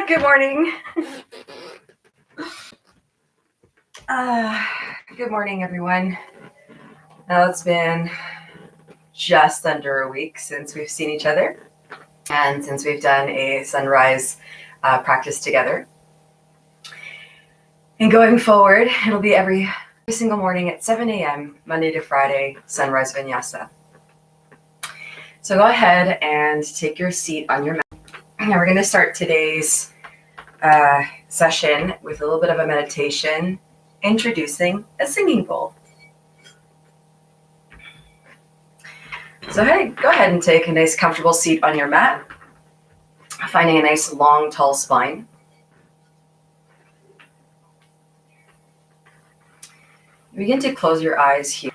Good morning. Good morning, everyone. Now it's been just under a week since we've seen each other and since we've done a sunrise practice together. And going forward, it'll be every single morning at 7 a.m., Monday to Friday, sunrise Vinyasa. So go ahead and take your seat on your mat. And we're going to start today's session with a little bit of a meditation, introducing a singing bowl. So go ahead and take a nice comfortable seat on your mat, finding a nice long, tall spine. Begin to close your eyes here.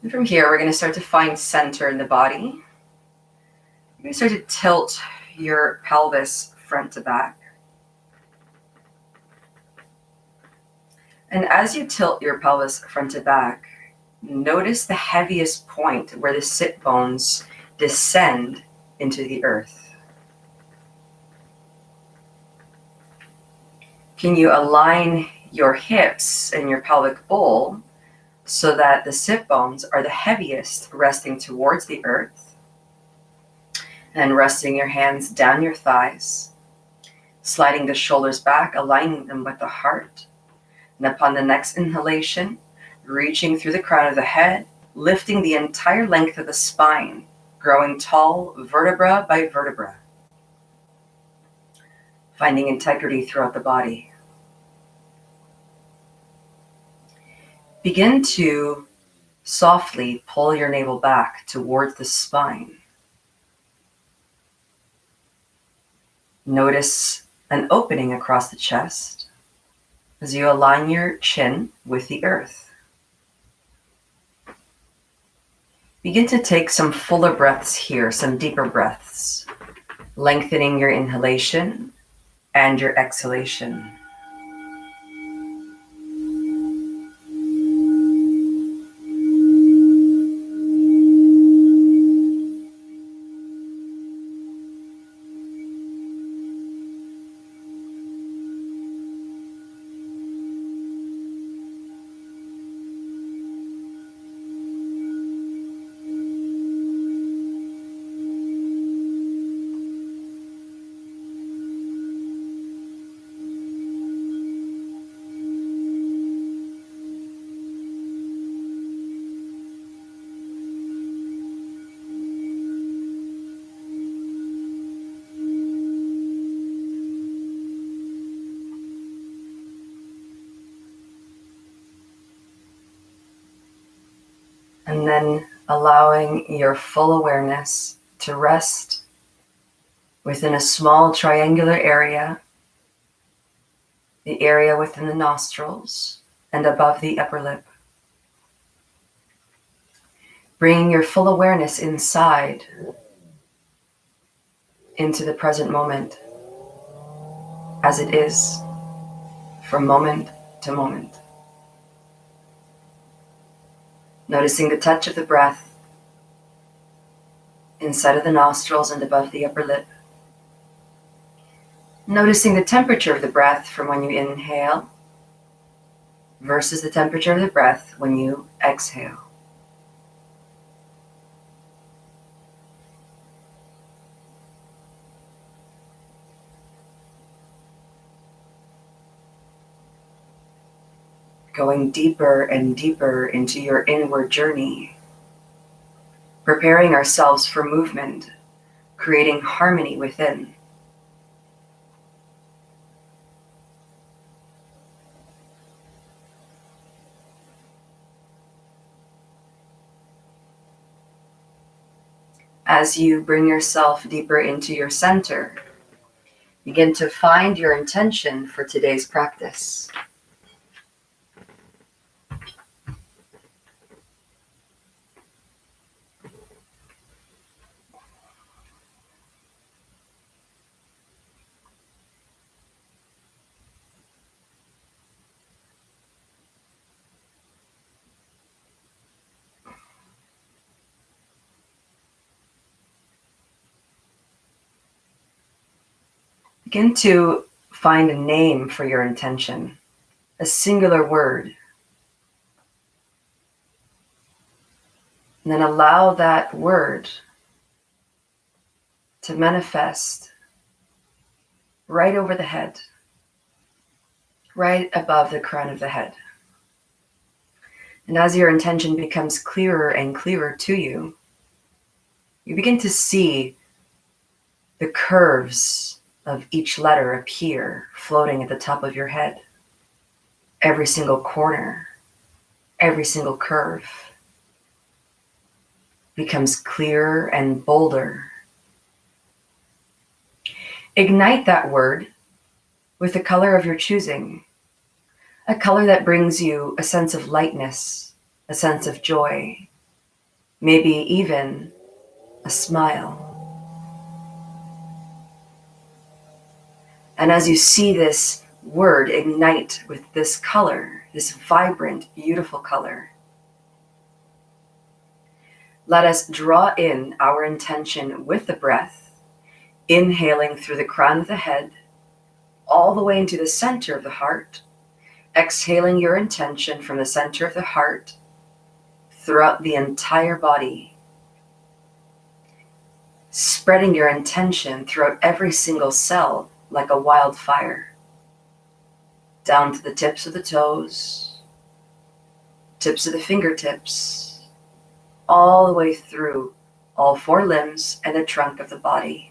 And from here, we're going to start to find center in the body. You're going to start to tilt your pelvis front to back. And as you tilt your pelvis front to back, notice the heaviest point where the sit bones descend into the earth. Can you align your hips and your pelvic bowl so that the sit bones are the heaviest, resting towards the earth? And resting your hands down your thighs, sliding the shoulders back, aligning them with the heart. And upon the next inhalation, reaching through the crown of the head, lifting the entire length of the spine, growing tall vertebra by vertebra. Finding integrity throughout the body. Begin to softly pull your navel back towards the spine. Notice an opening across the chest as you align your chin with the earth. Begin to take some fuller breaths here, some deeper breaths, lengthening your inhalation and your exhalation. And then allowing your full awareness to rest within a small triangular area, the area within the nostrils and above the upper lip. Bringing your full awareness inside into the present moment as it is from moment to moment. Noticing the touch of the breath inside of the nostrils and above the upper lip. Noticing the temperature of the breath from when you inhale versus the temperature of the breath when you exhale. Going deeper and deeper into your inward journey, preparing ourselves for movement, creating harmony within. As you bring yourself deeper into your center, begin to find your intention for today's practice. Begin to find a name for your intention, a singular word. And then allow that word to manifest right over the head, right above the crown of the head. And as your intention becomes clearer and clearer to you, you begin to see the curves of each letter appear floating at the top of your head. Every single corner, every single curve becomes clearer and bolder. Ignite that word with the color of your choosing, a color that brings you a sense of lightness, a sense of joy, maybe even a smile. And as you see this word ignite with this color, this vibrant, beautiful color, let us draw in our intention with the breath, inhaling through the crown of the head, all the way into the center of the heart, exhaling your intention from the center of the heart throughout the entire body, spreading your intention throughout every single cell like a wildfire, down to the tips of the toes, tips of the fingertips, all the way through all four limbs and the trunk of the body.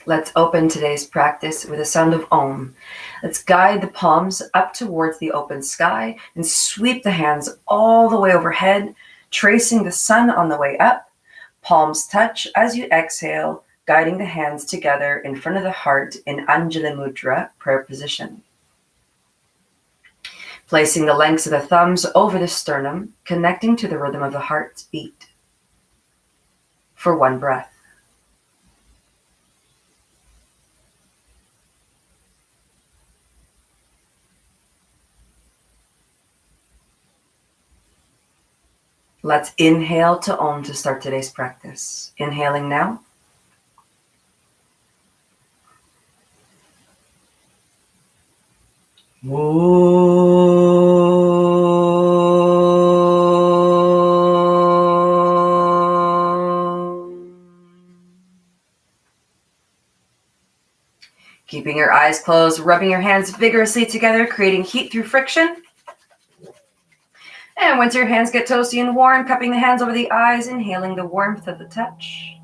Let's open today's practice with a sound of Om. Let's guide the palms up towards the open sky and sweep the hands all the way overhead, tracing the sun on the way up. Palms touch as you exhale, guiding the hands together in front of the heart in Anjali Mudra, prayer position. Placing the lengths of the thumbs over the sternum, connecting to the rhythm of the heart's beat. For one breath. Let's inhale to Om to start today's practice. Inhaling now. Keeping your eyes closed, rubbing your hands vigorously together, creating heat through friction. And once your hands get toasty and warm, cupping the hands over the eyes, inhaling the warmth of the touch.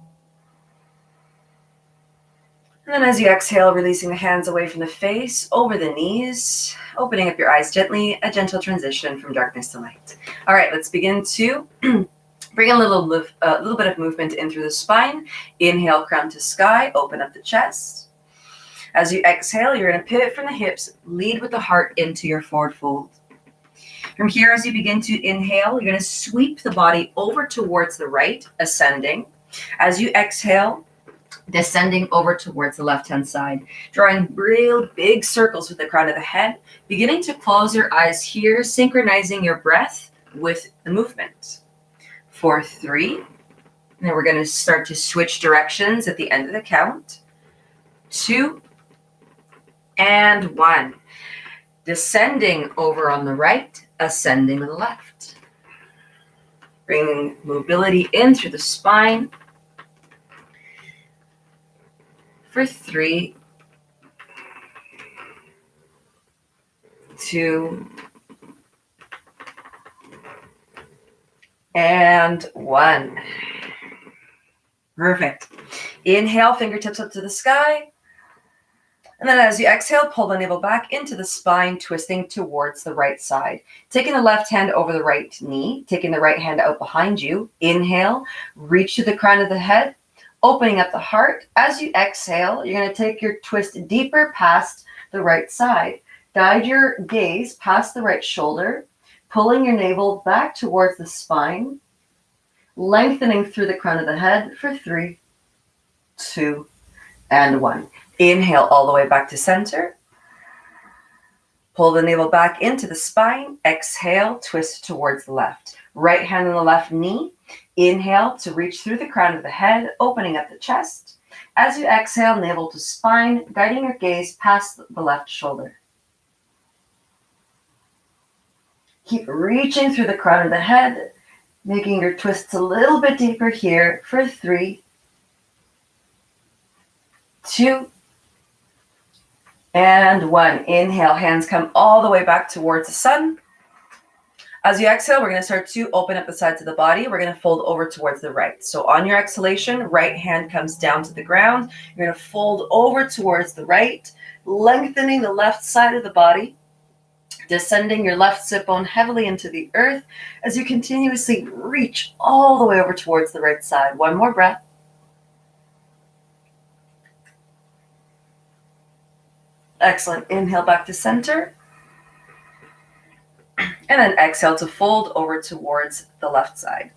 And then as you exhale, releasing the hands away from the face, over the knees, opening up your eyes gently, a gentle transition from darkness to light. All right, let's begin to bring a little bit of movement in through the spine. Inhale, crown to sky, open up the chest. As you exhale, you're going to pivot from the hips, lead with the heart into your forward fold. From here, as you begin to inhale, you're going to sweep the body over towards the right, ascending. As you exhale, descending over towards the left-hand side, drawing real big circles with the crown of the head, beginning to close your eyes here, synchronizing your breath with the movement. For 3, and then we're going to start to switch directions at the end of the count. 2, and 1. Descending over on the right, ascending on the left. Bringing mobility in through the spine. For 3, 2, and 1. Perfect. Inhale, fingertips up to the sky. And then as you exhale, pull the navel back into the spine, twisting towards the right side. Taking the left hand over the right knee, taking the right hand out behind you. Inhale, reach to the crown of the head, opening up the heart. As you exhale, you're going to take your twist deeper past the right side. Guide your gaze past the right shoulder, pulling your navel back towards the spine. Lengthening through the crown of the head for 3, 2, and 1. Inhale all the way back to center. Pull the navel back into the spine. Exhale, twist towards the left. Right hand on the left knee. Inhale to reach through the crown of the head, opening up the chest. As you exhale, navel to spine, guiding your gaze past the left shoulder. Keep reaching through the crown of the head, making your twists a little bit deeper here for 3, 2, and 1. Inhale, hands come all the way back towards the sun. As you exhale, we're going to start to open up the sides of the body. We're going to fold over towards the right. So on your exhalation, right hand comes down to the ground. You're going to fold over towards the right, lengthening the left side of the body, descending your left sit bone heavily into the earth as you continuously reach all the way over towards the right side. One more breath. Excellent. Inhale back to center. And then exhale to fold over towards the left side.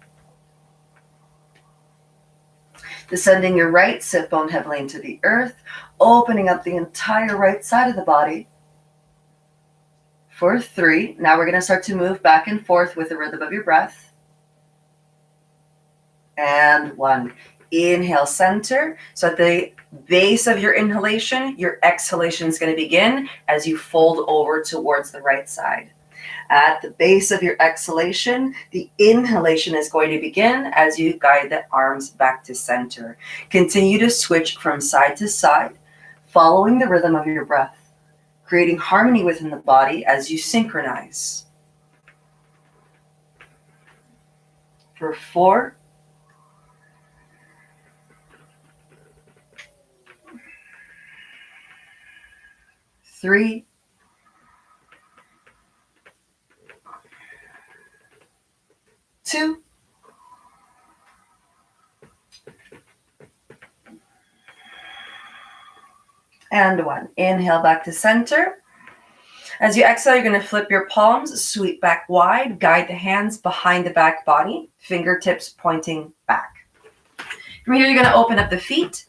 Descending your right sit bone heavily into the earth, opening up the entire right side of the body. For 3. Now we're going to start to move back and forth with the rhythm of your breath. And 1. Inhale, center. So at the base of your inhalation, your exhalation is going to begin as you fold over towards the right side. At the base of your exhalation, the inhalation is going to begin as you guide the arms back to center. Continue to switch from side to side, following the rhythm of your breath, creating harmony within the body as you synchronize. For 4, 3, 2, and 1. Inhale back to center. As you exhale, you're going to flip your palms, sweep back wide, guide the hands behind the back body, fingertips pointing back. From here, you're going to open up the feet,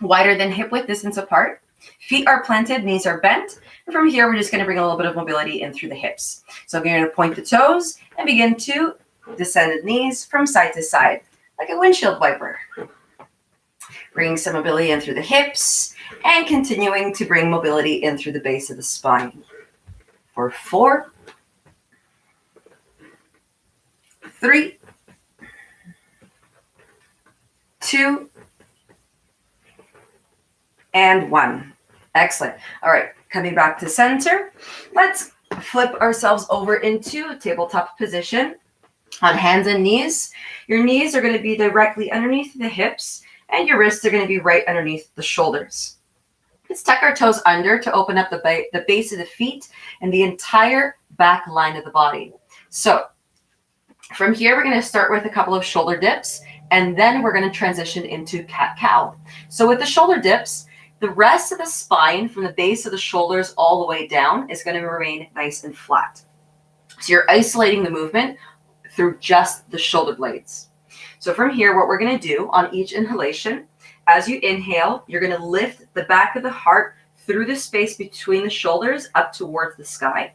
wider than hip width distance apart. Feet are planted, knees are bent. And from here, we're just going to bring a little bit of mobility in through the hips. So you're going to point the toes and begin to descend the knees from side to side, like a windshield wiper. Bringing some mobility in through the hips and continuing to bring mobility in through the base of the spine. For 4, 3, 2, and 1. Excellent. All right, coming back to center. Let's flip ourselves over into tabletop position on hands and knees. Your knees are going to be directly underneath the hips, and your wrists are going to be right underneath the shoulders. Let's tuck our toes under to open up the base of the feet and the entire back line of the body. So from here, we're going to start with a couple of shoulder dips, and then we're going to transition into cat-cow. So with the shoulder dips, the rest of the spine from the base of the shoulders all the way down is going to remain nice and flat. So you're isolating the movement through just the shoulder blades. So from here, what we're going to do on each inhalation, as you inhale, you're going to lift the back of the heart through the space between the shoulders up towards the sky.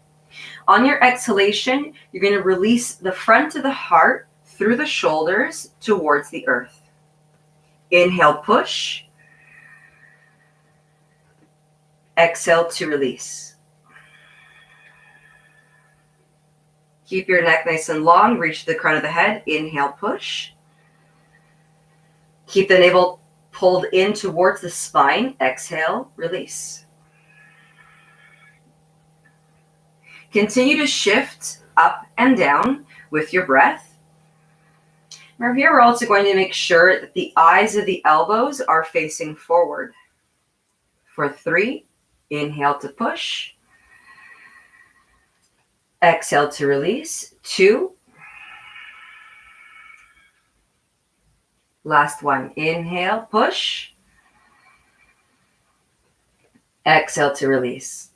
On your exhalation, you're going to release the front of the heart through the shoulders towards the earth. Inhale, push. Exhale to release. Keep your neck nice and long. Reach the crown of the head. Inhale, push. Keep the navel pulled in towards the spine. Exhale, release. Continue to shift up and down with your breath. From here, we're also going to make sure that the eyes of the elbows are facing forward. For 3, inhale to push. Exhale to release. 2. Last one. Inhale, push. Exhale to release.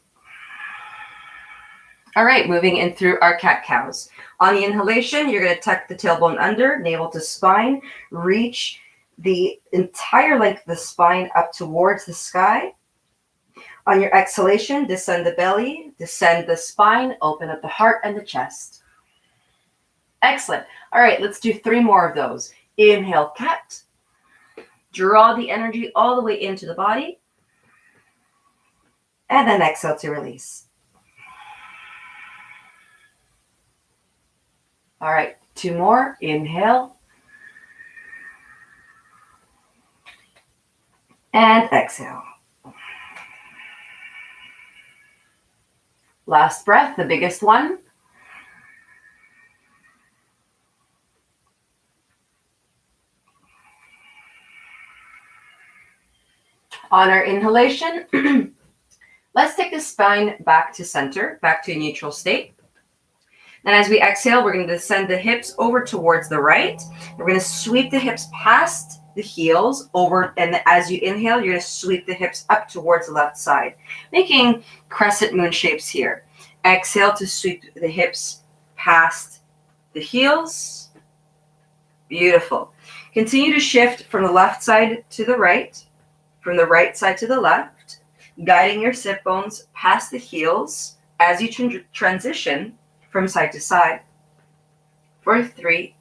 All right, moving in through our cat-cows. On the inhalation, you're going to tuck the tailbone under, navel to spine, reach the entire length of the spine up towards the sky. On your exhalation, descend the belly, descend the spine, open up the heart and the chest. Excellent. All right, let's do 3 more of those. Inhale, cat. Draw the energy all the way into the body. And then exhale to release. All right, 2 more. Inhale. And exhale. Last breath, the biggest one. On our inhalation, let's take the spine back to center, back to a neutral state. And as we exhale, we're going to descend the hips over towards the right. We're going to sweep the hips past the heels over, and as you inhale, you're going to sweep the hips up towards the left side, making crescent moon shapes here. Exhale to sweep the hips past the heels. Beautiful. Continue to shift from the left side to the right, from the right side to the left, guiding your sit bones past the heels as you transition from side to side. For 3,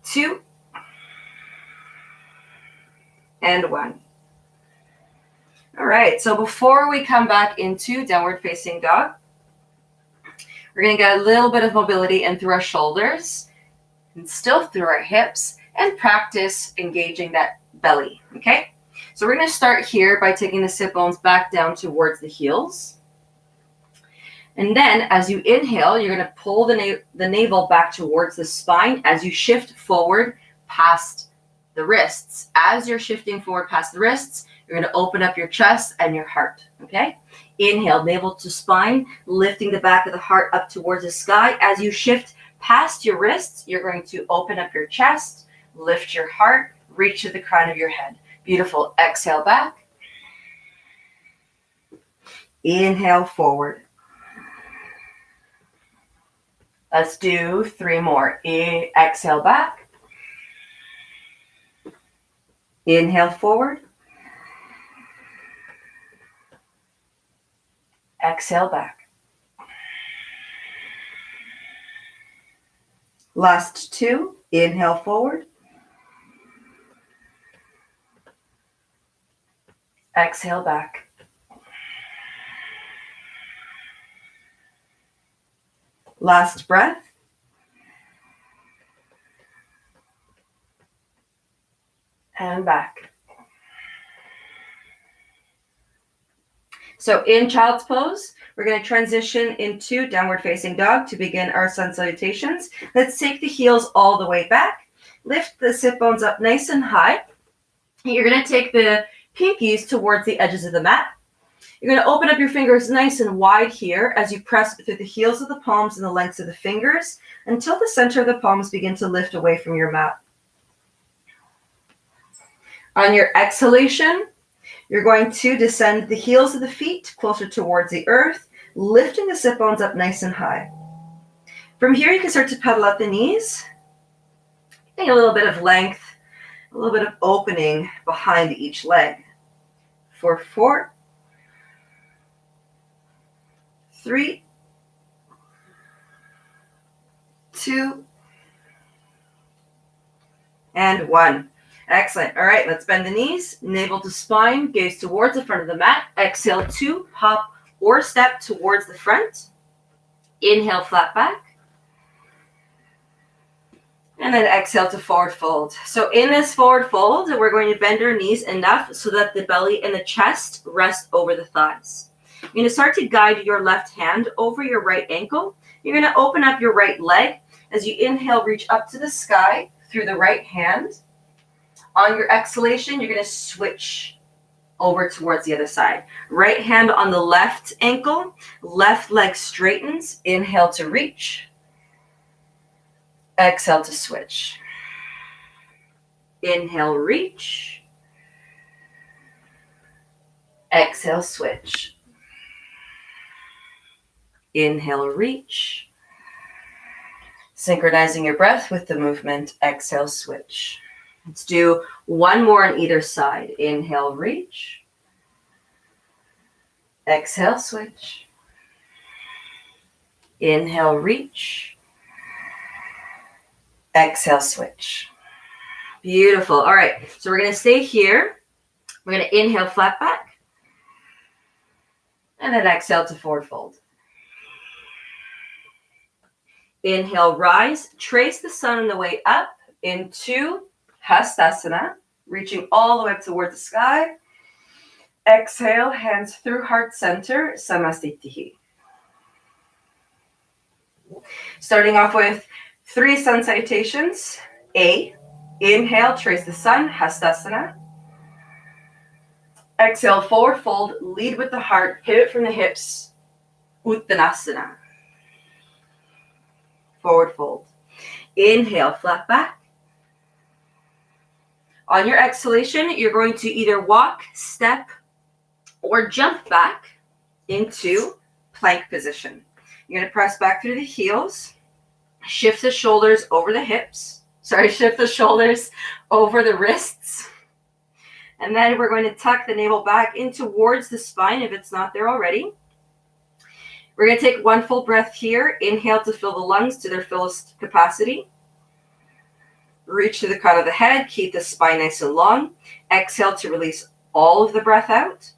2, and 1. All right, so before we come back into downward facing dog, we're going to get a little bit of mobility in through our shoulders and still through our hips, and practice engaging that belly, okay? So we're going to start here by taking the sit bones back down towards the heels. And then as you inhale, you're going to pull the navel back towards the spine as you shift forward past the wrists. As you're shifting forward past the wrists, you're going to open up your chest and your heart, okay? Inhale, navel to spine, lifting the back of the heart up towards the sky. As you shift past your wrists, you're going to open up your chest, lift your heart, reach to the crown of your head. Beautiful. Exhale back. Inhale forward. Let's do 3 more. Exhale back. Inhale forward. Exhale back. Last 2. Inhale forward. Exhale back. Last breath. And back. So in child's pose, we're going to transition into downward facing dog to begin our sun salutations. Let's take the heels all the way back. Lift the sit bones up nice and high. You're going to take the pinkies towards the edges of the mat. You're going to open up your fingers nice and wide here as you press through the heels of the palms and the lengths of the fingers until the center of the palms begin to lift away from your mat. On your exhalation, you're going to descend the heels of the feet closer towards the earth, lifting the sit bones up nice and high. From here, you can start to pedal out the knees, getting a little bit of length, a little bit of opening behind each leg. For 4, 3, 2, and 1. Excellent. All right, let's bend the knees, navel to spine, gaze towards the front of the mat. Exhale to hop or step towards the front. Inhale, flat back. And then exhale to forward fold. So in this forward fold, we're going to bend our knees enough so that the belly and the chest rest over the thighs. You're going to start to guide your left hand over your right ankle. You're going to open up your right leg. As you inhale, reach up to the sky through the right hand. On your exhalation, you're going to switch over towards the other side. Right hand on the left ankle, left leg straightens. Inhale to reach. Exhale to switch. Inhale, reach. Exhale, switch. Inhale, reach. Synchronizing your breath with the movement. Exhale, switch. Let's do one more on either side. Inhale, reach. Exhale, switch. Inhale, reach. Exhale, switch. Beautiful. All right, so we're going to stay here. We're going to inhale, flat back. And then exhale to forward fold. Inhale, rise. Trace the sun on the way up into Hastasana, reaching all the way up towards the sky. Exhale, hands through heart center, Samastitihi. Starting off with 3 sun salutations. A, inhale, trace the sun, Hastasana. Exhale, forward fold, lead with the heart, pivot from the hips, Uttanasana. Forward fold. Inhale, flat back. On your exhalation, you're going to either walk, step, or jump back into plank position. You're going to press back through the heels, shift the shoulders over the hips. Shift the shoulders over the wrists. And then we're going to tuck the navel back in towards the spine if it's not there already. We're going to take one full breath here. Inhale to fill the lungs to their fullest capacity. Reach to the crown of the head. Keep the spine nice and long. Exhale to release all of the breath out.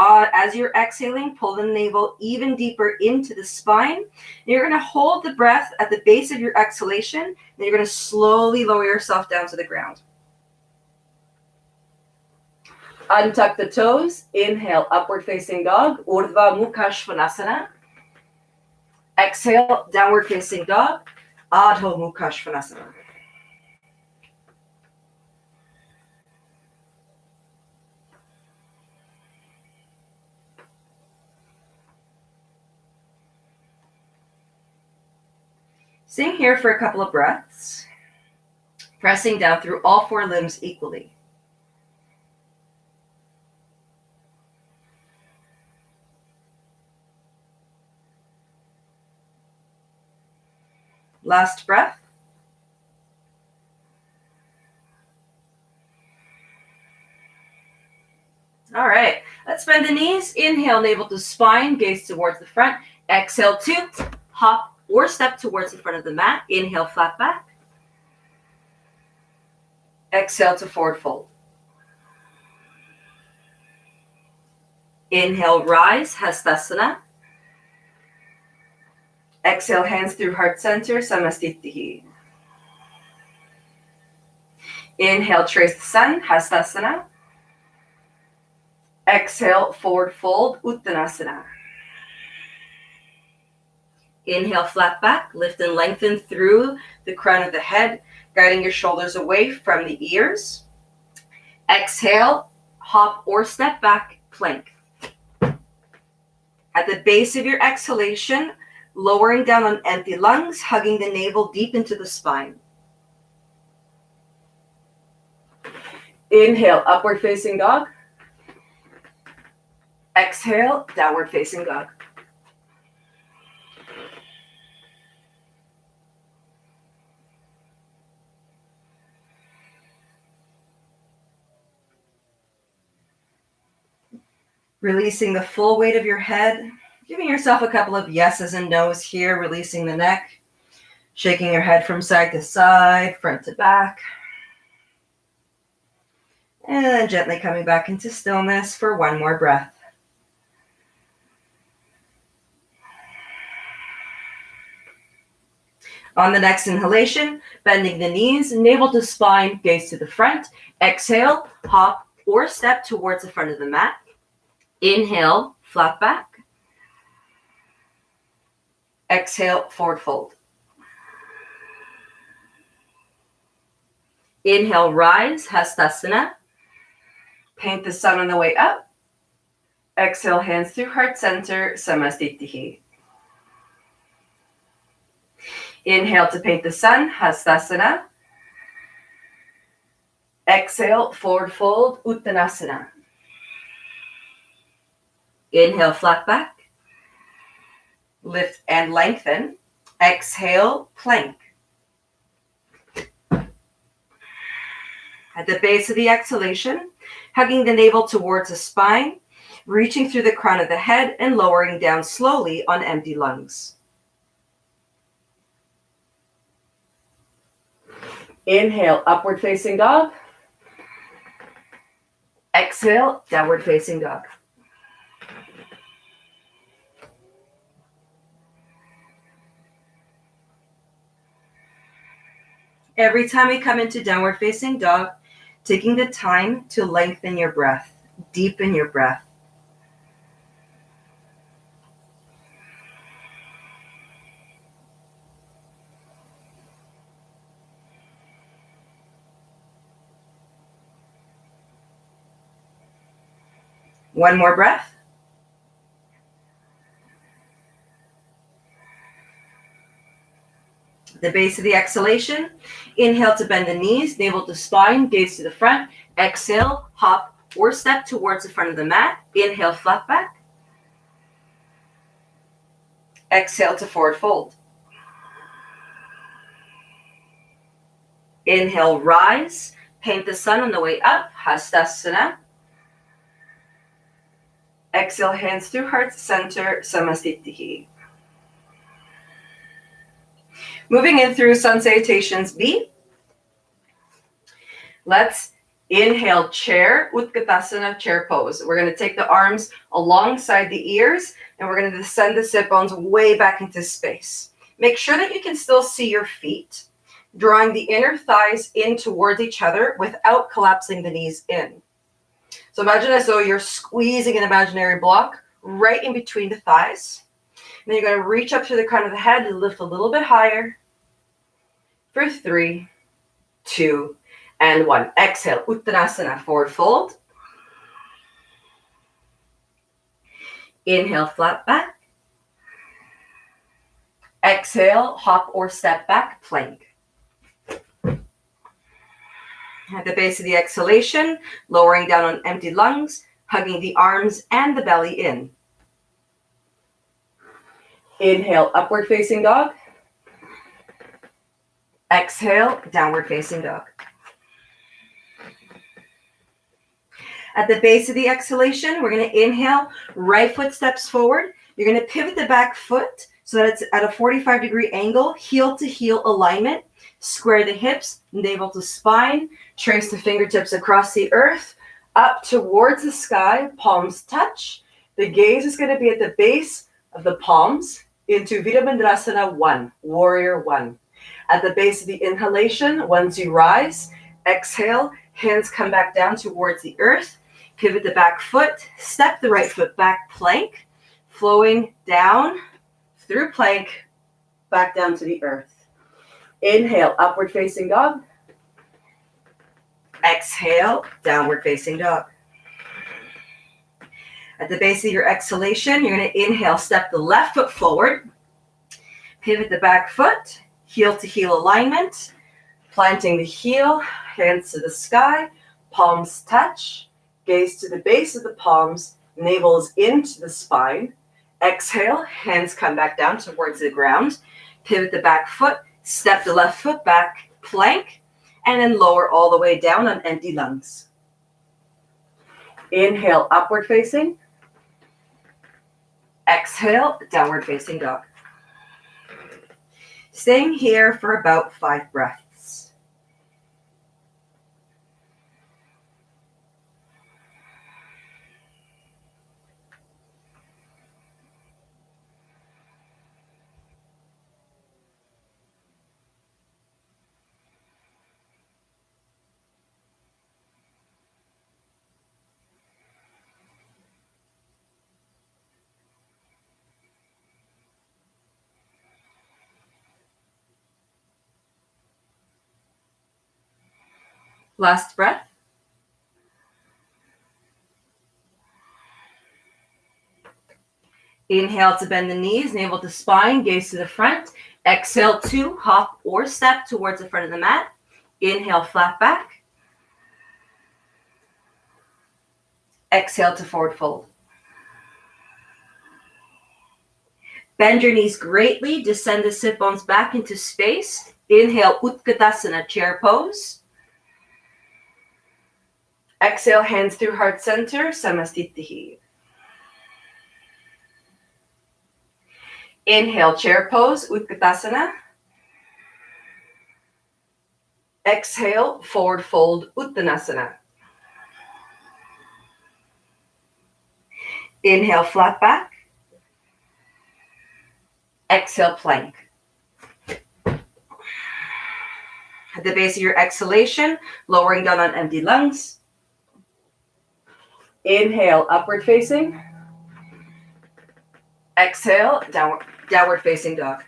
As you're exhaling, pull the navel even deeper into the spine. You're going to hold the breath at the base of your exhalation. Then you're going to slowly lower yourself down to the ground. Untuck the toes. Inhale, upward facing dog, Urdhva Mukha Svanasana. Exhale, downward facing dog, Adho Mukha Svanasana. Staying here for a couple of breaths, pressing down through all 4 limbs equally. Last breath. All right, let's bend the knees. Inhale, navel to spine, gaze towards the front. Exhale to hop or step towards the front of the mat. Inhale, flat back. Exhale to forward fold. Inhale, rise, Hastasana. Exhale, hands through heart center, Samastitihi. Inhale, trace the sun, Hastasana. Exhale, forward fold, Uttanasana. Inhale, flat back, lift and lengthen through the crown of the head, guiding your shoulders away from the ears. Exhale, hop or step back, plank. At the base of your exhalation, lowering down on empty lungs, hugging the navel deep into the spine. Inhale, upward facing dog. Exhale, downward facing dog. Releasing the full weight of your head, giving yourself a couple of yeses and nos here, releasing the neck, shaking your head from side to side, front to back. And then gently coming back into stillness for one more breath. On the next inhalation, bending the knees, navel to spine, gaze to the front. Exhale, hop or step towards the front of the mat. Inhale, flat back. Exhale, forward fold. Inhale, rise, Hastasana. Paint the sun on the way up. Exhale, hands through heart center, Samastitihi. Inhale to paint the sun, Hastasana. Exhale, forward fold, Uttanasana. Inhale, flat back. Lift and lengthen. Exhale, plank. At the base of the exhalation, hugging the navel towards the spine, reaching through the crown of the head and lowering down slowly on empty lungs. Inhale, upward facing dog. Exhale, downward facing dog. Every time we come into downward facing dog, taking the time to lengthen your breath, deepen your breath. One more breath. The base of the exhalation, inhale to bend the knees, navel to spine, gaze to the front. Exhale, hop or step towards the front of the mat. Inhale, flat back. Exhale to forward fold. Inhale, rise. Paint the sun on the way up, Hastasana. Exhale, hands through heart center, Samastitihi. Moving in through Sun Salutations B. Let's inhale, chair, Utkatasana, chair pose. We're going to take the arms alongside the ears, and we're going to descend the sit bones way back into space. Make sure that you can still see your feet, drawing the inner thighs in towards each other without collapsing the knees in. So imagine as though you're squeezing an imaginary block right in between the thighs. And then you're going to reach up to the crown of the head and lift a little bit higher. For 3, 2, and 1. Exhale, Uttanasana, forward fold. Inhale, flat back. Exhale, hop or step back, plank. At the base of the exhalation, lowering down on empty lungs, hugging the arms and the belly in. Inhale, upward facing dog. Exhale, downward facing dog. At the base of the exhalation, we're going to inhale, right foot steps forward. You're going to pivot the back foot so that it's at a 45-degree angle, heel to heel alignment. Square the hips, navel to spine. Trace the fingertips across the earth, up towards the sky, palms touch. The gaze is going to be at the base of the palms into Virabhadrasana 1, Warrior 1. At the base of the inhalation, once you rise, exhale, hands come back down towards the earth. Pivot the back foot, step the right foot back, plank, flowing down through plank, back down to the earth. Inhale, upward facing dog. Exhale, downward facing dog. At the base of your exhalation, you're going to inhale, step the left foot forward, pivot the back foot, heel to heel alignment, planting the heel, hands to the sky, palms touch, gaze to the base of the palms, navel is into the spine. Exhale, hands come back down towards the ground, pivot the back foot, step the left foot back, plank, and then lower all the way down on empty lungs. Inhale, upward facing. Exhale, downward facing dog. Staying here for about 5 breaths. Last breath. Inhale to bend the knees, navel to spine, gaze to the front. Exhale to hop or step towards the front of the mat. Inhale, flat back. Exhale to forward fold. Bend your knees greatly. Descend the sit bones back into space. Inhale, Utkatasana, chair pose. Exhale, hands through heart center, Samastitihi. Inhale, chair pose, Utkatasana. Exhale, forward fold, Uttanasana. Inhale, flat back. Exhale, plank. At the base of your exhalation, lowering down on empty lungs. Inhale, upward facing. Exhale, downward facing dog.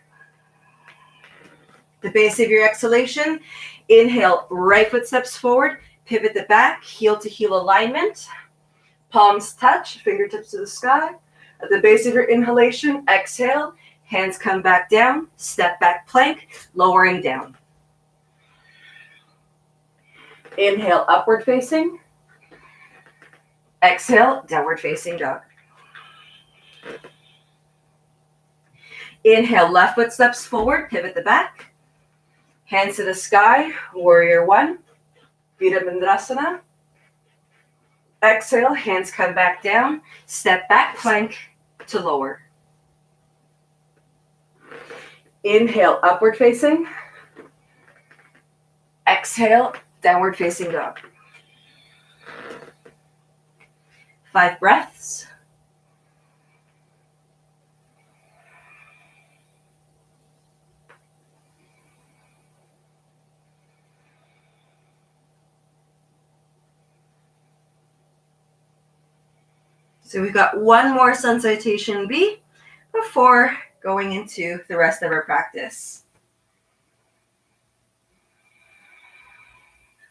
The base of your exhalation, inhale, right foot steps forward, pivot the back, heel to heel alignment. Palms touch, fingertips to the sky. At the base of your inhalation, exhale, hands come back down, step back plank, lowering down. Inhale, upward facing. Exhale, downward facing dog. Inhale, left foot steps forward, pivot the back. Hands to the sky, warrior one, Virabhadrasana. Exhale, hands come back down, step back plank to lower. Inhale, upward facing. Exhale, downward facing dog. 5 breaths. So we've got one more sun salutation B before going into the rest of our practice.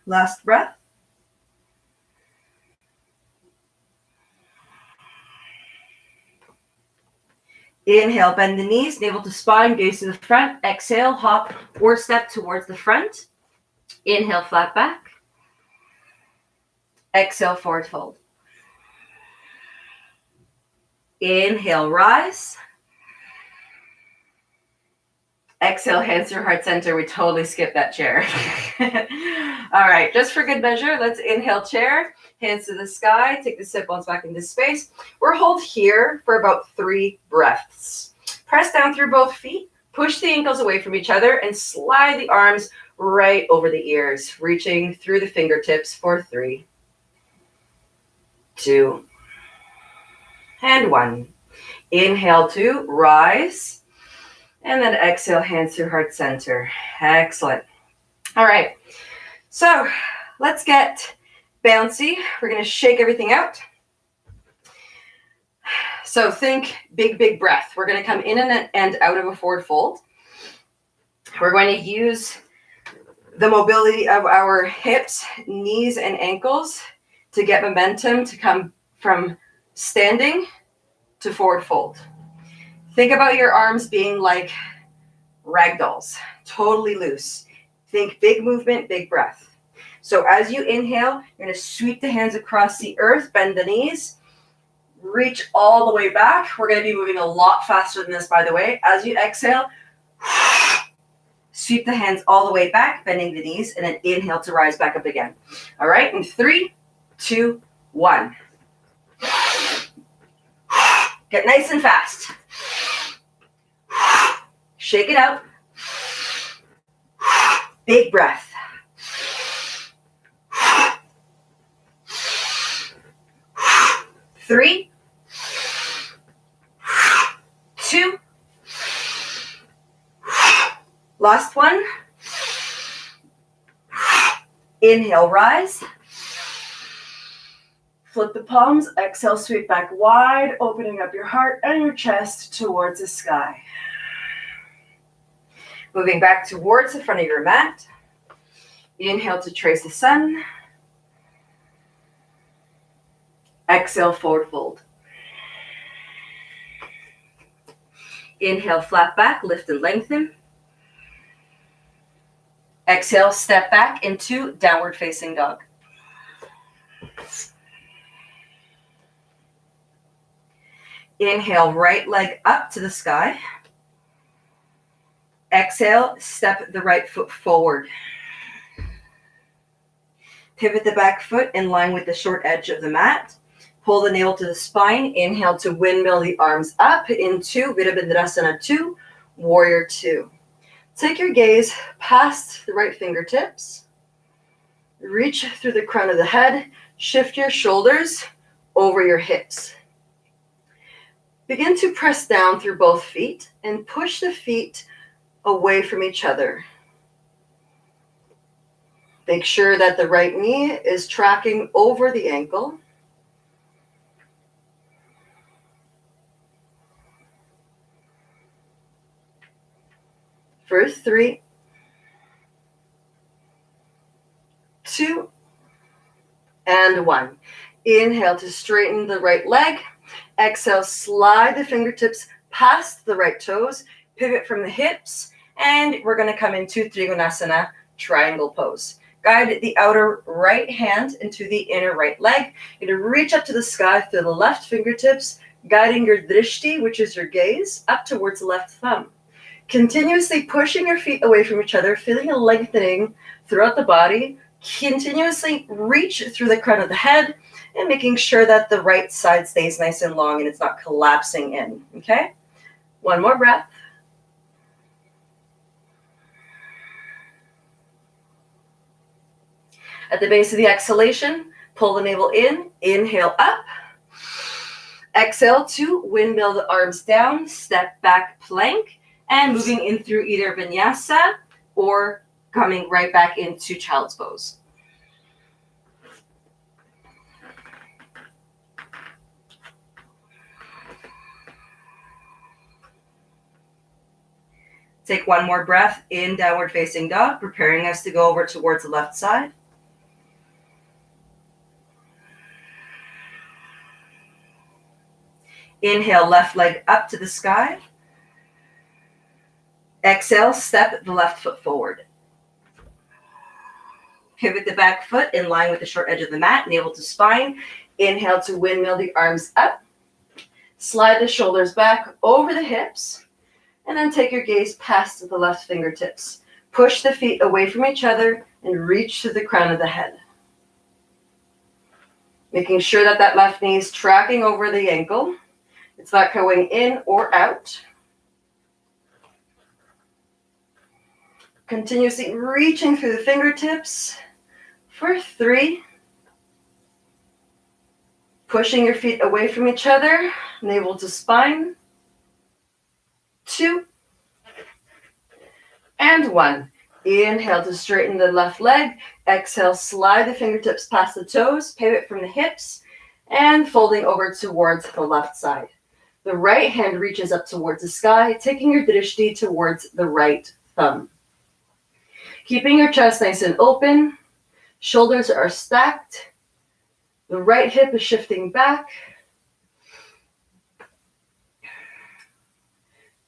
Last breath. Inhale, bend the knees, navel to spine, gaze to the front. Exhale, hop or step towards the front. Inhale, flat back. Exhale, forward fold. Inhale, rise. Exhale, hands through heart center. We totally skipped that chair. All right, just for good measure, let's inhale chair, hands to the sky, take the sit bones back into space. We'll hold here for about 3 breaths. Press down through both feet, push the ankles away from each other, and slide the arms right over the ears, reaching through the fingertips for 3, 2, and 1. Inhale 2, rise. And then exhale, hands through heart center. Excellent. All right. So let's get bouncy. We're going to shake everything out. So think big, big breath. We're going to come in and out of a forward fold. We're going to use the mobility of our hips, knees, and ankles to get momentum to come from standing to forward fold. Think about your arms being like ragdolls, totally loose. Think big movement, big breath. So as you inhale, you're going to sweep the hands across the earth, bend the knees, reach all the way back. We're going to be moving a lot faster than this, by the way. As you exhale, sweep the hands all the way back, bending the knees, and then inhale to rise back up again. All right, in 3, 2, 1. Get nice and fast. Shake it out. Big breath. 3, 2. Last one. Inhale, rise. Flip the palms. Exhale, sweep back wide, opening up your heart and your chest towards the sky. Moving back towards the front of your mat. Inhale to trace the sun. Exhale, forward fold. Inhale, flat back, lift and lengthen. Exhale, step back into downward facing dog. Inhale, right leg up to the sky. Exhale, step the right foot forward. Pivot the back foot in line with the short edge of the mat. Pull the navel to the spine. Inhale to windmill the arms up into Virabhadrasana 2, Warrior 2. Take your gaze past the right fingertips. Reach through the crown of the head. Shift your shoulders over your hips. Begin to press down through both feet and push the feet away from each other. Make sure that the right knee is tracking over the ankle. For 3, 2, and 1. Inhale to straighten the right leg. Exhale, slide the fingertips past the right toes. Pivot from the hips. And we're going to come into Trikonasana, triangle pose. Guide the outer right hand into the inner right leg. You're going to reach up to the sky through the left fingertips, guiding your drishti, which is your gaze, up towards the left thumb. Continuously pushing your feet away from each other, feeling a lengthening throughout the body. Continuously reach through the crown of the head and making sure that the right side stays nice and long and it's not collapsing in. Okay? One more breath. At the base of the exhalation, pull the navel in, inhale up. Exhale to windmill the arms down, step back plank, and moving in through either Vinyasa or coming right back into child's pose. Take one more breath in downward facing dog, preparing us to go over towards the left side. Inhale, left leg up to the sky. Exhale, step the left foot forward. Pivot the back foot in line with the short edge of the mat, navel to spine. Inhale to windmill the arms up. Slide the shoulders back over the hips. And then take your gaze past the left fingertips. Push the feet away from each other and reach to the crown of the head. Making sure that that left knee is tracking over the ankle. It's not going in or out. Continuously reaching through the fingertips. For 3. Pushing your feet away from each other, navel to spine. 2. And 1. Inhale to straighten the left leg. Exhale, slide the fingertips past the toes, pivot from the hips, and folding over towards the left side. The right hand reaches up towards the sky, taking your drishti towards the right thumb. Keeping your chest nice and open, shoulders are stacked, the right hip is shifting back.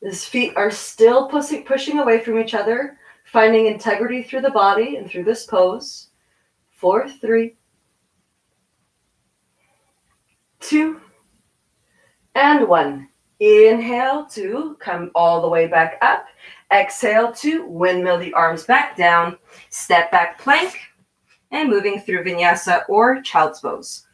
His feet are still pushing away from each other, finding integrity through the body and through this pose. 4, 3, 2, and 1. Inhale to come all the way back up. Exhale to windmill the arms back down, step back plank, and moving through Vinyasa or child's pose.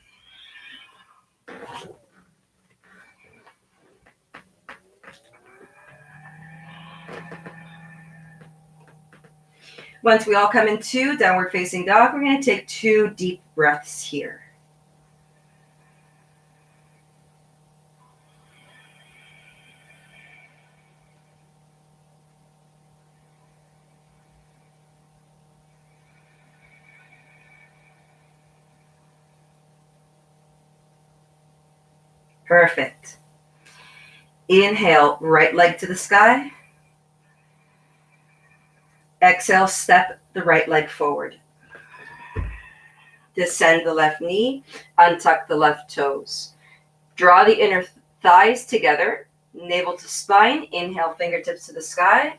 Once we all come into downward facing dog, we're going to take 2 deep breaths here. Perfect. Inhale, right leg to the sky. Exhale, step the right leg forward. Descend the left knee, untuck the left toes. Draw the inner thighs together, navel to spine. Inhale, fingertips to the sky.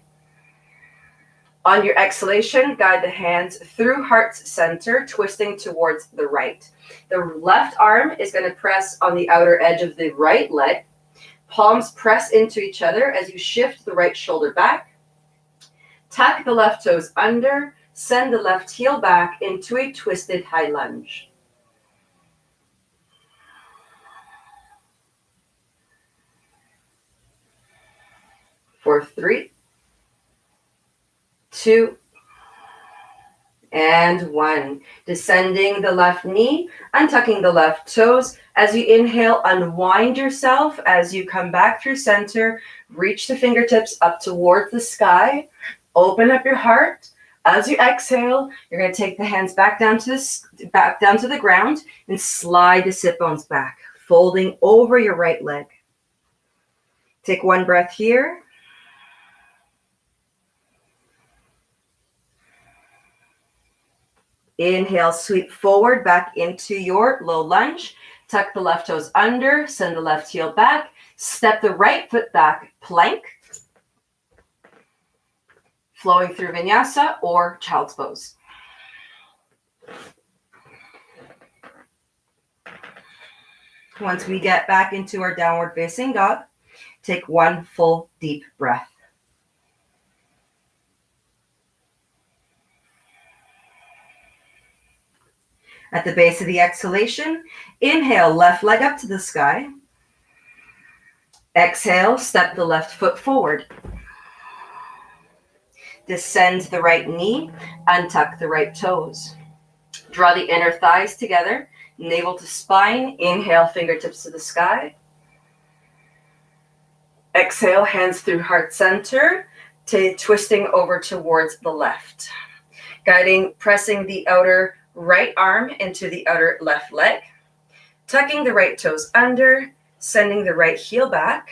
On your exhalation, guide the hands through heart's center, twisting towards the right. The left arm is going to press on the outer edge of the right leg. Palms press into each other as you shift the right shoulder back. Tuck the left toes under. Send the left heel back into a twisted high lunge. For 3, 2, and 1. Descending the left knee, untucking the left toes. As you inhale, unwind yourself. As you come back through center, reach the fingertips up towards the sky. Open up your heart. As you exhale, you're going to take the hands back down to the ground and slide the sit bones back, folding over your right leg. Take one breath here. Inhale, sweep forward back into your low lunge. Tuck the left toes under, send the left heel back. Step the right foot back, plank. Flowing through Vinyasa or Child's Pose. Once we get back into our downward facing dog, take one full deep breath. At the base of the exhalation, inhale, left leg up to the sky. Exhale, step the left foot forward. Descend the right knee, untuck the right toes. Draw the inner thighs together, navel to spine. Inhale, fingertips to the sky. Exhale, hands through heart center, twisting over towards the left. Pressing the outer right arm into the outer left leg. Tucking the right toes under, sending the right heel back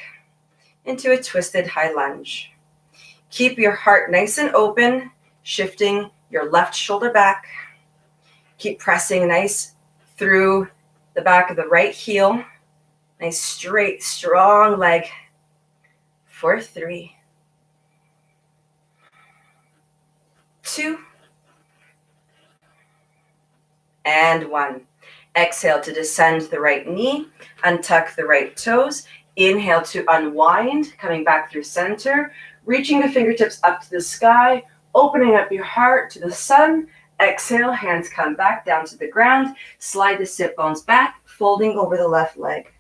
into a twisted high lunge. Keep your heart nice and open, shifting your left shoulder back. Keep pressing nice through the back of the right heel. Nice, straight, strong leg. For 3, 2, and 1. Exhale to descend the right knee, untuck the right toes. Inhale to unwind, coming back through center, reaching the fingertips up to the sky, opening up your heart to the sun. Exhale, hands come back down to the ground. Slide the sit bones back, folding over the left leg.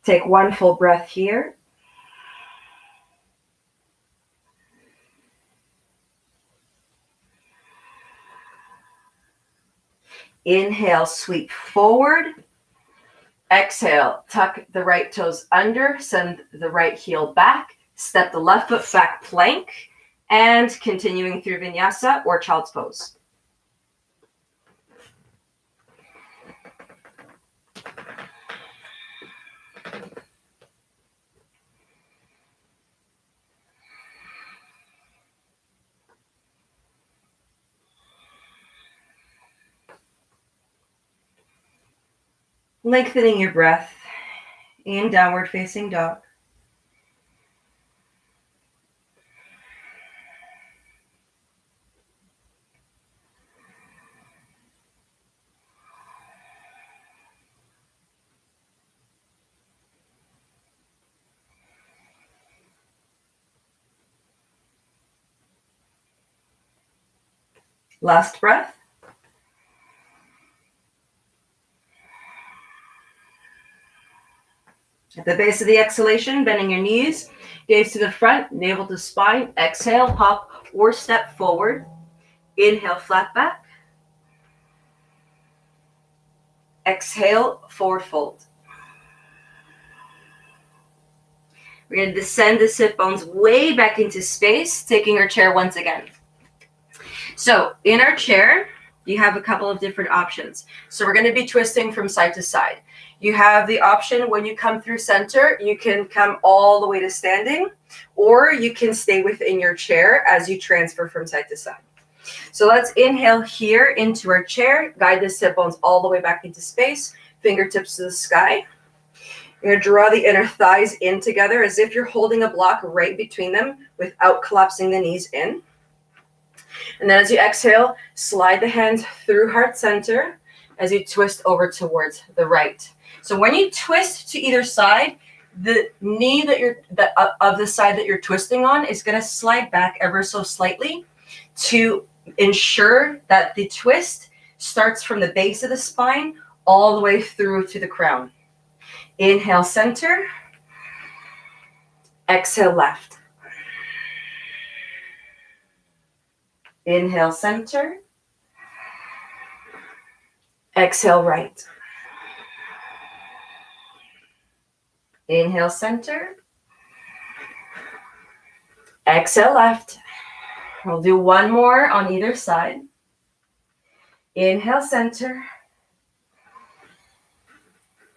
Take one full breath here. Inhale, sweep forward. Exhale, tuck the right toes under, send the right heel back, step the left foot back, plank, and continuing through Vinyasa or Child's Pose. Lengthening your breath in downward facing dog. Last breath. At the base of the exhalation, bending your knees, gaze to the front, navel to spine. Exhale, hop or step forward. Inhale, flat back. Exhale, forward fold. We're going to descend the sit bones way back into space, taking our chair once again. So in our chair, you have a couple of different options. So we're going to be twisting from side to side. You have the option when you come through center, you can come all the way to standing, or you can stay within your chair as you transfer from side to side. So let's inhale here into our chair, guide the sit bones all the way back into space, fingertips to the sky. You're going to draw the inner thighs in together as if you're holding a block right between them without collapsing the knees in. And then as you exhale, slide the hands through heart center as you twist over towards the right. So when you twist to either side, the knee of the side that you're twisting on is going to slide back ever so slightly to ensure that the twist starts from the base of the spine all the way through to the crown. Inhale, center. Exhale, left. Inhale, center. Exhale, right. Inhale, center. Exhale, left. We'll do one more on either side. Inhale, center.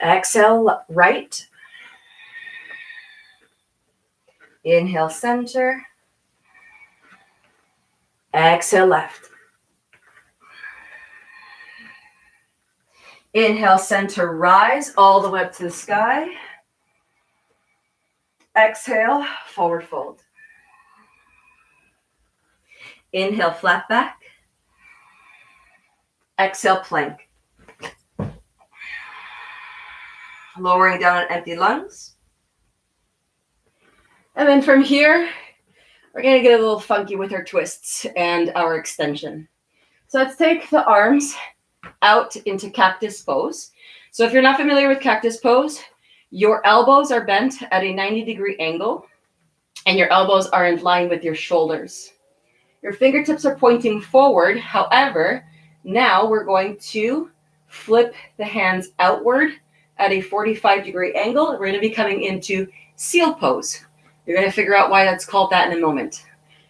Exhale, right. Inhale, center. Exhale, left. Inhale, center, rise all the way up to the sky. Exhale, forward fold. Inhale, flat back. Exhale, plank. Lowering down on empty lungs. And then from here, we're going to get a little funky with our twists and our extension. So let's take the arms out into cactus pose. So if you're not familiar with cactus pose, your elbows are bent at a 90-degree angle, and your elbows are in line with your shoulders. Your fingertips are pointing forward. However, now we're going to flip the hands outward at a 45-degree angle. We're going to be coming into seal pose. You're going to figure out why that's called that in a moment.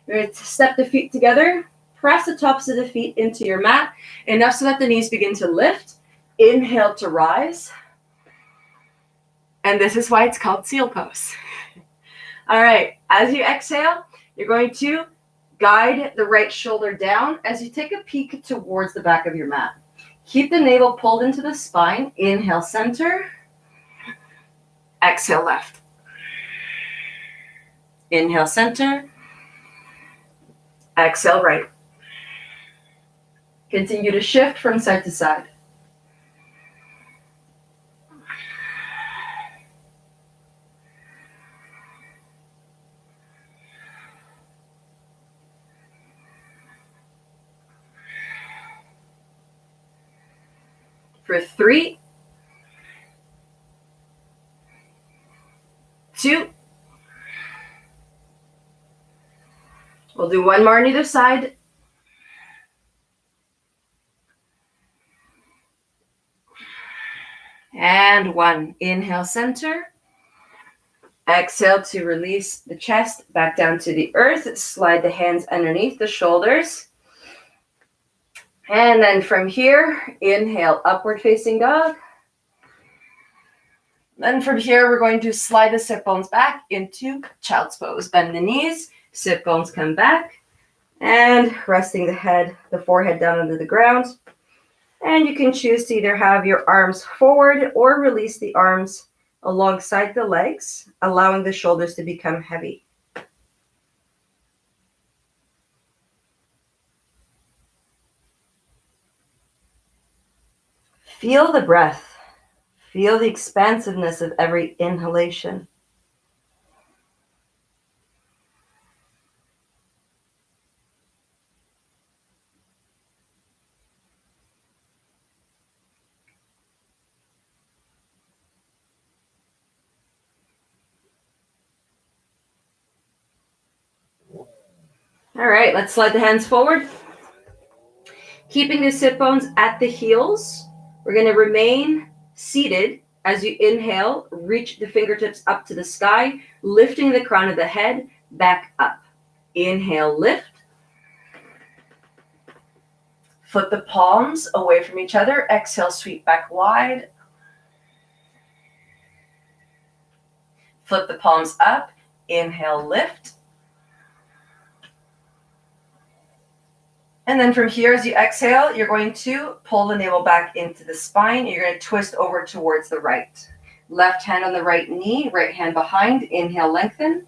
You're going to step the feet together, press the tops of the feet into your mat, enough so that the knees begin to lift. Inhale to rise. And this is why it's called seal pose. All right, as you exhale, you're going to guide the right shoulder down as you take a peek towards the back of your mat. Keep the navel pulled into the spine. Inhale, center. Exhale, left. Inhale, center. Exhale, right. Continue to shift from side to side. For 3, 2. We'll do one more on either side. And 1. Inhale, center. Exhale to release the chest back down to the earth. Slide the hands underneath the shoulders. And then from here, inhale, upward facing dog. Then from here, we're going to slide the sit bones back into child's pose. Bend the knees, sit bones come back, and resting the forehead down onto the ground. And you can choose to either have your arms forward or release the arms alongside the legs, allowing the shoulders to become heavy. Feel the breath. Feel the expansiveness of every inhalation. All right, let's slide the hands forward. Keeping the sit bones at the heels, we're going to remain seated. As you inhale, reach the fingertips up to the sky, lifting the crown of the head back up. Inhale, lift. Flip the palms away from each other. Exhale, sweep back wide. Flip the palms up. Inhale, lift. And then from here, as you exhale, you're going to pull the navel back into the spine. You're going to twist over towards the right. Left hand on the right knee, right hand behind. Inhale, lengthen.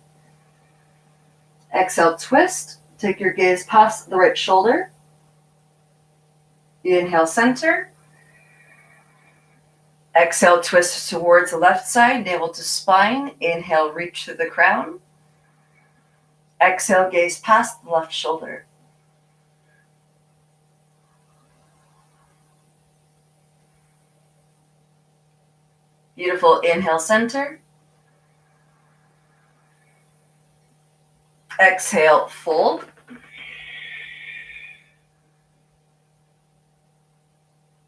Exhale, twist. Take your gaze past the right shoulder. Inhale, center. Exhale, twist towards the left side, navel to spine. Inhale, reach to the crown. Exhale, gaze past the left shoulder. Beautiful. Inhale, center. Exhale, fold.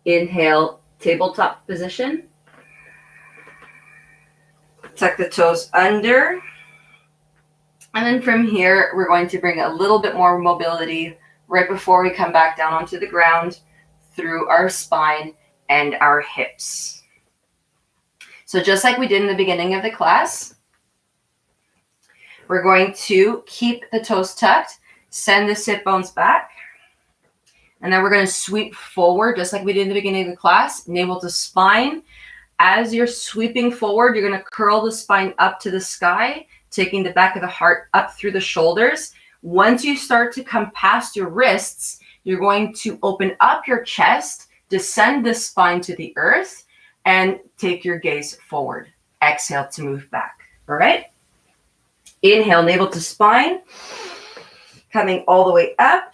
Inhale, tabletop position. Tuck the toes under. And then from here, we're going to bring a little bit more mobility right before we come back down onto the ground through our spine and our hips. So just like we did in the beginning of the class, we're going to keep the toes tucked, send the sit bones back, and then we're going to sweep forward just like we did in the beginning of the class, navel to spine. As you're sweeping forward, you're going to curl the spine up to the sky, taking the back of the heart up through the shoulders. Once you start to come past your wrists, you're going to open up your chest, descend the spine to the earth, and take your gaze forward. Exhale to move back. All right? Inhale, navel to spine, coming all the way up.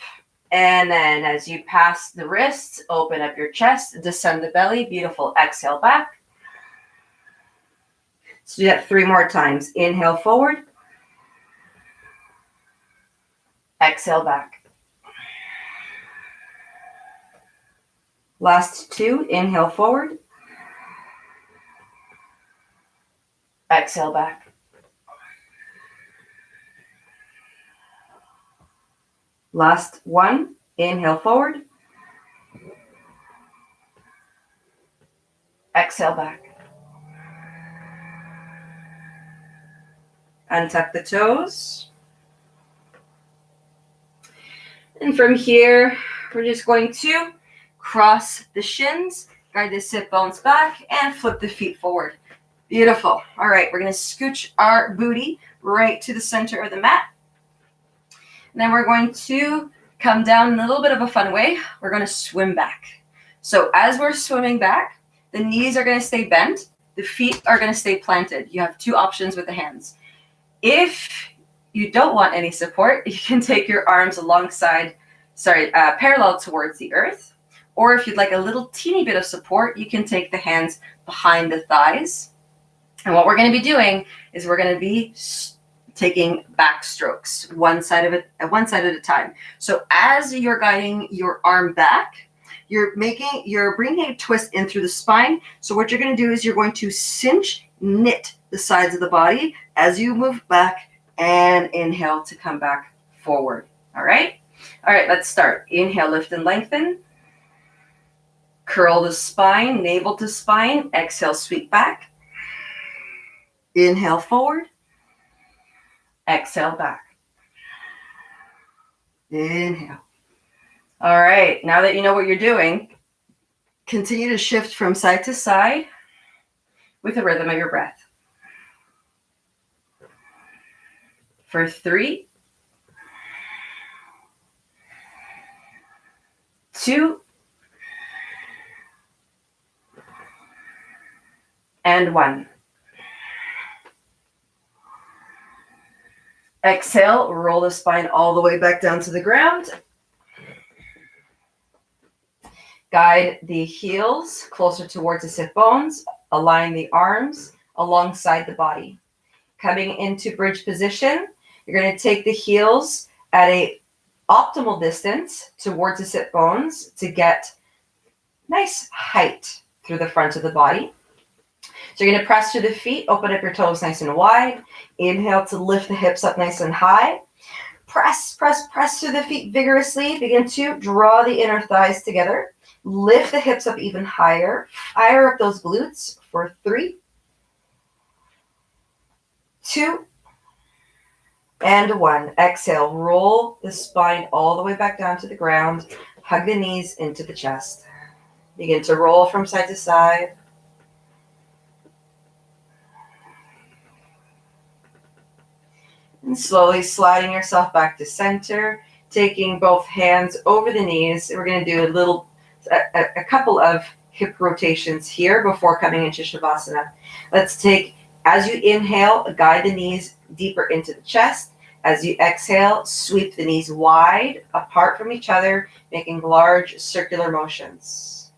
And then as you pass the wrists, open up your chest, descend the belly. Beautiful. Exhale back. So do that 3 more times. Inhale forward. Exhale back. Last 2. Inhale forward. Exhale back. Last 1. Inhale forward. Exhale back. Untuck the toes. And from here, we're just going to cross the shins, guide the sit bones back, and flip the feet forward. Beautiful. All right, we're going to scooch our booty right to the center of the mat. And then we're going to come down in a little bit of a fun way. We're going to swim back. So as we're swimming back, the knees are going to stay bent. The feet are going to stay planted. You have 2 options with the hands. If you don't want any support, you can take your arms parallel towards the earth. Or if you'd like a little teeny bit of support, you can take the hands behind the thighs. And what we're going to be doing is we're going to be taking back strokes, one side at a time. So as you're guiding your arm back, you're bringing a twist in through the spine. So what you're going to do is you're going to knit the sides of the body as you move back, and inhale to come back forward. All right, let's start. Inhale, lift and lengthen. Curl the spine, navel to spine. Exhale, sweep back. Inhale forward. Exhale back. Inhale. All right, now that you know what you're doing, continue to shift from side to side with the rhythm of your breath. For 3, 2, and 1. Exhale, roll the spine all the way back down to the ground. Guide the heels closer towards the sit bones. Align the arms alongside the body. Coming into bridge position, you're going to take the heels at a optimal distance towards the sit bones to get nice height through the front of the body. So you're going to press through the feet, open up your toes nice and wide. Inhale to lift the hips up nice and high. Press through the feet vigorously. Begin to draw the inner thighs together. Lift the hips up even higher. Fire up those glutes for 3, 2, and 1. Exhale, roll the spine all the way back down to the ground. Hug the knees into the chest. Begin to roll from side to side. And slowly sliding yourself back to center, taking both hands over the knees. We're going to do a couple of hip rotations here before coming into Shavasana. Let's take, as you inhale, guide the knees deeper into the chest. As you exhale, sweep the knees wide apart from each other, making large circular motions.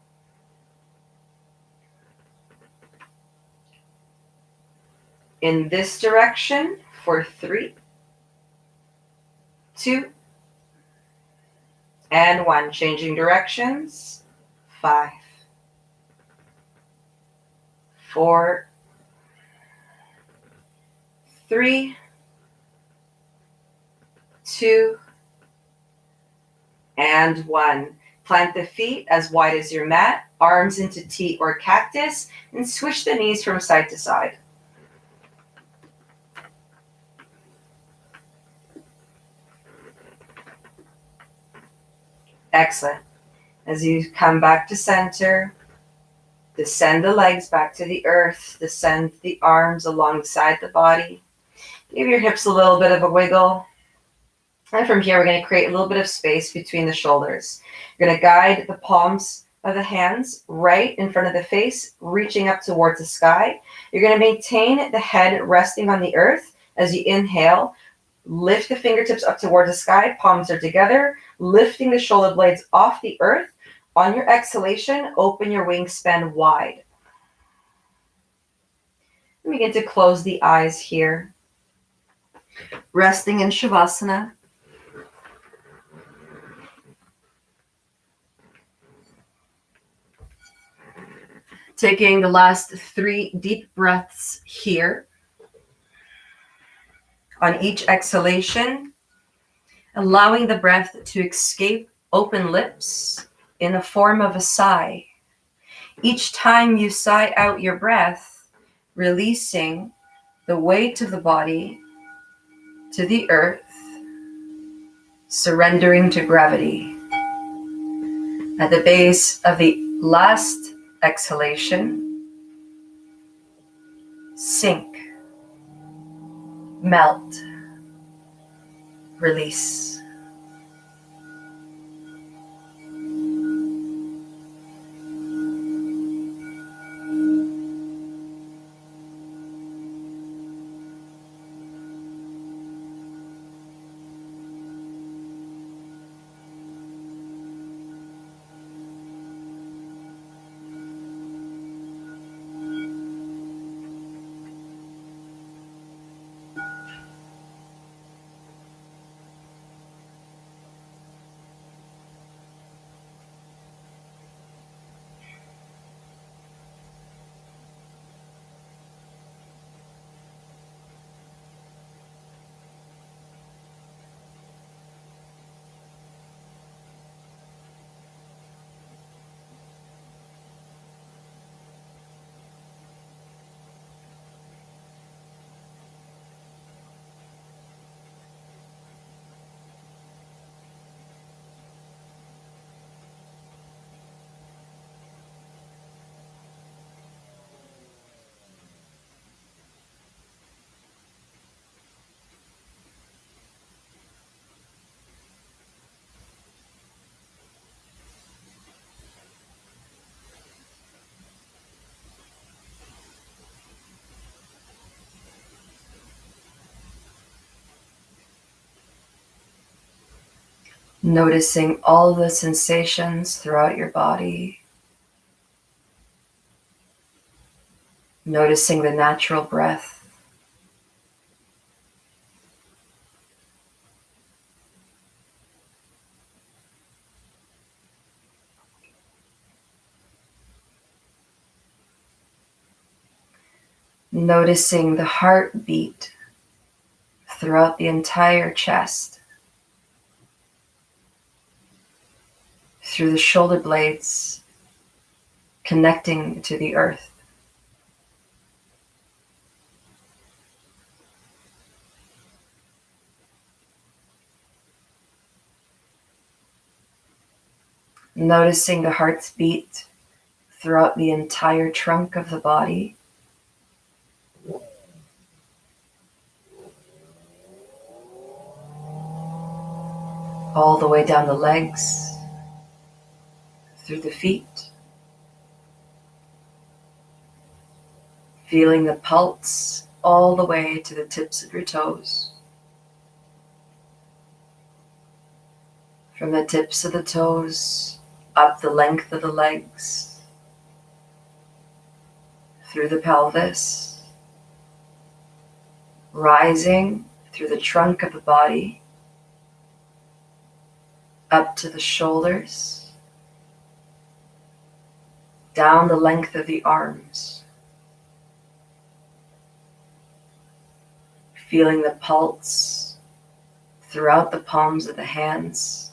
In this direction for 3, 2, and 1. Changing directions. 5, 4, 3, 2, and 1. Plant the feet as wide as your mat, arms into T or cactus, and switch the knees from side to side. Excellent. As you come back to center, descend the legs back to the earth, descend the arms alongside the body. Give your hips a little bit of a wiggle. And from here, we're going to create a little bit of space between the shoulders. You're going to guide the palms of the hands right in front of the face, reaching up towards the sky. You're going to maintain the head resting on the earth as you inhale. Lift the fingertips up towards the sky, palms are together, lifting the shoulder blades off the earth. On your exhalation, open your wingspan wide. And begin to close the eyes here. Resting in Shavasana. Taking the last 3 deep breaths here. On each exhalation, allowing the breath to escape open lips in the form of a sigh. Each time you sigh out your breath, releasing the weight of the body to the earth, surrendering to gravity. At the base of the last exhalation, sink, melt, release. Noticing all the sensations throughout your body. Noticing the natural breath. Noticing the heartbeat throughout the entire chest. Through the shoulder blades, connecting to the earth. Noticing the heart's beat throughout the entire trunk of the body. All the way down the legs, through the feet, Feeling the pulse all the way to the tips of your toes. From the tips of the toes, up the length of the legs, through the pelvis, rising through the trunk of the body, up to the shoulders, down the length of the arms. Feeling the pulse throughout the palms of the hands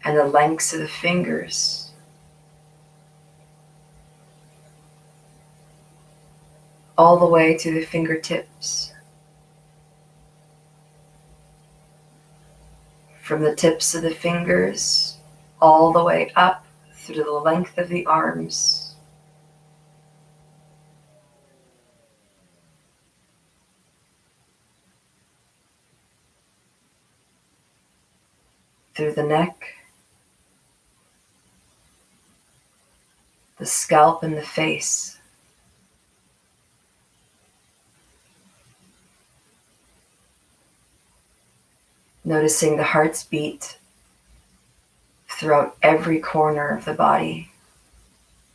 and the lengths of the fingers. All the way to the fingertips. From the tips of the fingers all the way up through the length of the arms. Through the neck, the scalp and the face. Noticing the heart's beat throughout every corner of the body,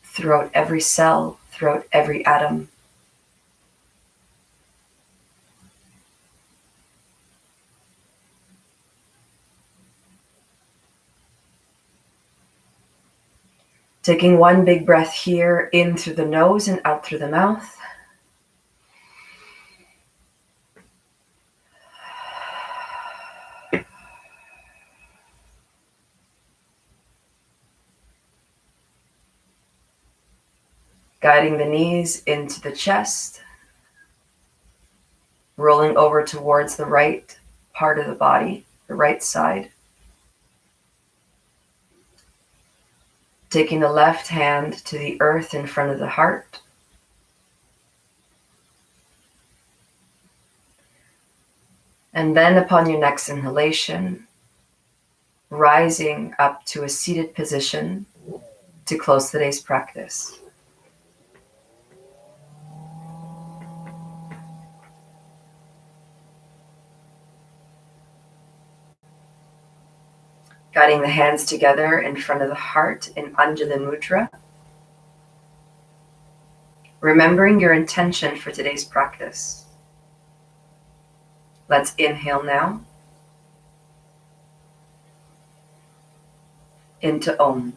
throughout every cell, throughout every atom. Taking one big breath here, in through the nose and out through the mouth. Guiding the knees into the chest, rolling over towards the right part of the body, the right side. Taking the left hand to the earth in front of the heart. And then upon your next inhalation, rising up to a seated position to close today's practice. Guiding the hands together in front of the heart in Anjali Mudra. Remembering your intention for today's practice. Let's inhale now. Into Om.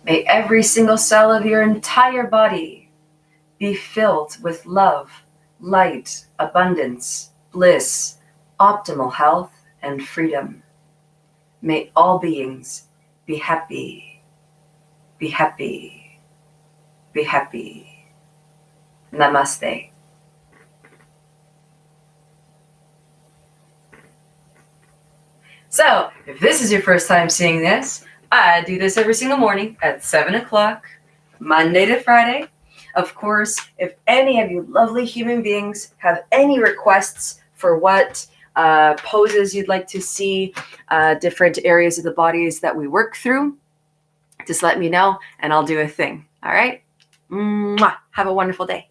May every single cell of your entire body be filled with love, light, abundance, bliss, optimal health, and freedom. May all beings be happy, be happy, be happy. Namaste. So, if this is your first time seeing this, I do this every single morning at 7 o'clock, Monday to Friday. Of course, if any of you lovely human beings have any requests for what poses you'd like to see, different areas of the bodies that we work through, just let me know and I'll do a thing. All right? Mwah. Have a wonderful day.